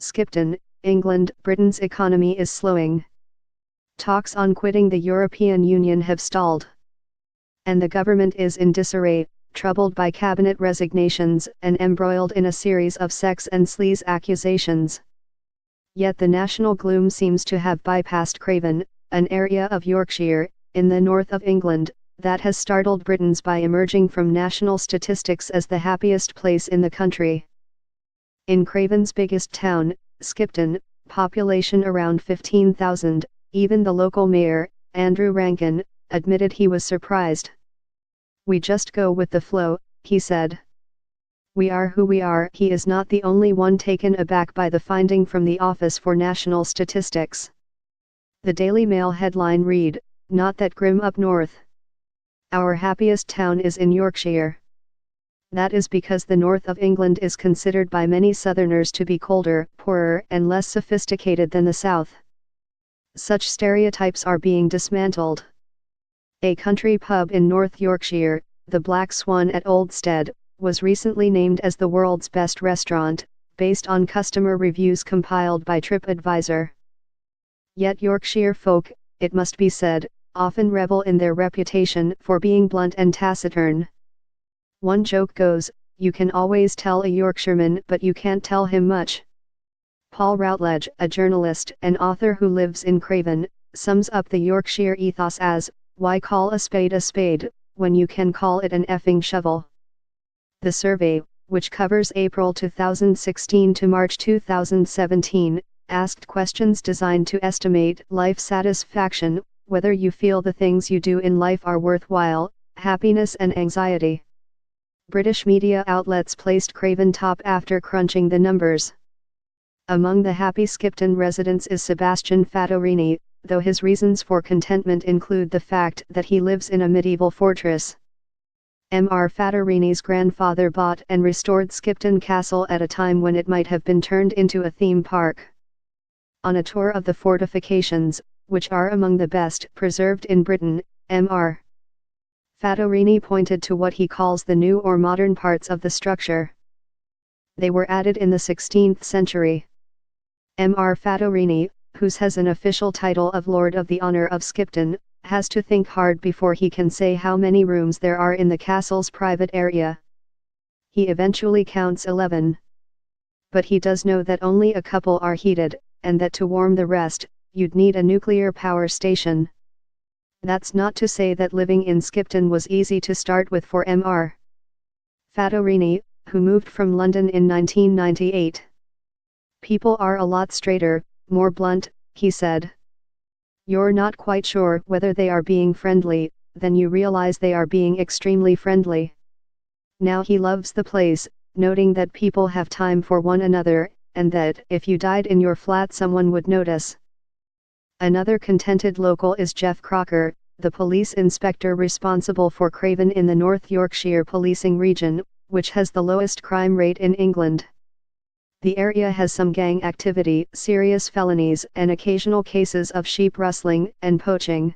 Skipton, England. Britain's economy is slowing. Talks on quitting the European Union have stalled. And the government is in disarray, troubled by cabinet resignations and embroiled in a series of sex and sleaze accusations. Yet the national gloom seems to have bypassed Craven, an area of Yorkshire, in the north of England, that has startled Britons by emerging from national statistics as the happiest place in the country. In Craven's biggest town, Skipton, population around 15,000, even the local mayor, Andrew Rankin, admitted he was surprised. "We just go with the flow," he said. "We are who we are." He is not the only one taken aback by the finding from the Office for National Statistics. The Daily Mail headline read, "Not that grim up north. Our happiest town is in Yorkshire." That is because the north of England is considered by many southerners to be colder, poorer, and less sophisticated than the south. Such stereotypes are being dismantled. A country pub in North Yorkshire, the Black Swan at Oldstead, was recently named as the world's best restaurant, based on customer reviews compiled by TripAdvisor. Yet Yorkshire folk, it must be said, often revel in their reputation for being blunt and taciturn. One joke goes, "You can always tell a Yorkshireman but you can't tell him much." Paul Routledge, a journalist and author who lives in Craven, sums up the Yorkshire ethos as, "Why call a spade, when you can call it an effing shovel?" The survey, which covers April 2016 to March 2017, asked questions designed to estimate life satisfaction, whether you feel the things you do in life are worthwhile, happiness and anxiety. British media outlets placed Craven top after crunching the numbers. Among the happy Skipton residents is Sebastian Fattorini, though his reasons for contentment include the fact that he lives in a medieval fortress. Mr. Fattorini's grandfather bought and restored Skipton Castle at a time when it might have been turned into a theme park. On a tour of the fortifications, which are among the best preserved in Britain, Mr. Fattorini pointed to what he calls the new or modern parts of the structure. They were added in the 16th century. Mr. Fattorini, who has an official title of Lord of the Honour of Skipton, has to think hard before he can say how many rooms there are in the castle's private area. He eventually counts 11. But he does know that only a couple are heated, and that to warm the rest, you'd need a nuclear power station. That's not to say that living in Skipton was easy to start with for Mr. Fattorini, who moved from London in 1998. "People are a lot straighter, more blunt," he said. "You're not quite sure whether they are being friendly, then you realize they are being extremely friendly." Now he loves the place, noting that people have time for one another, and that if you died in your flat someone would notice. Another contented local is Jeff Crocker, the police inspector responsible for Craven in the North Yorkshire policing region, which has the lowest crime rate in England. The area has some gang activity, serious felonies, and occasional cases of sheep rustling and poaching.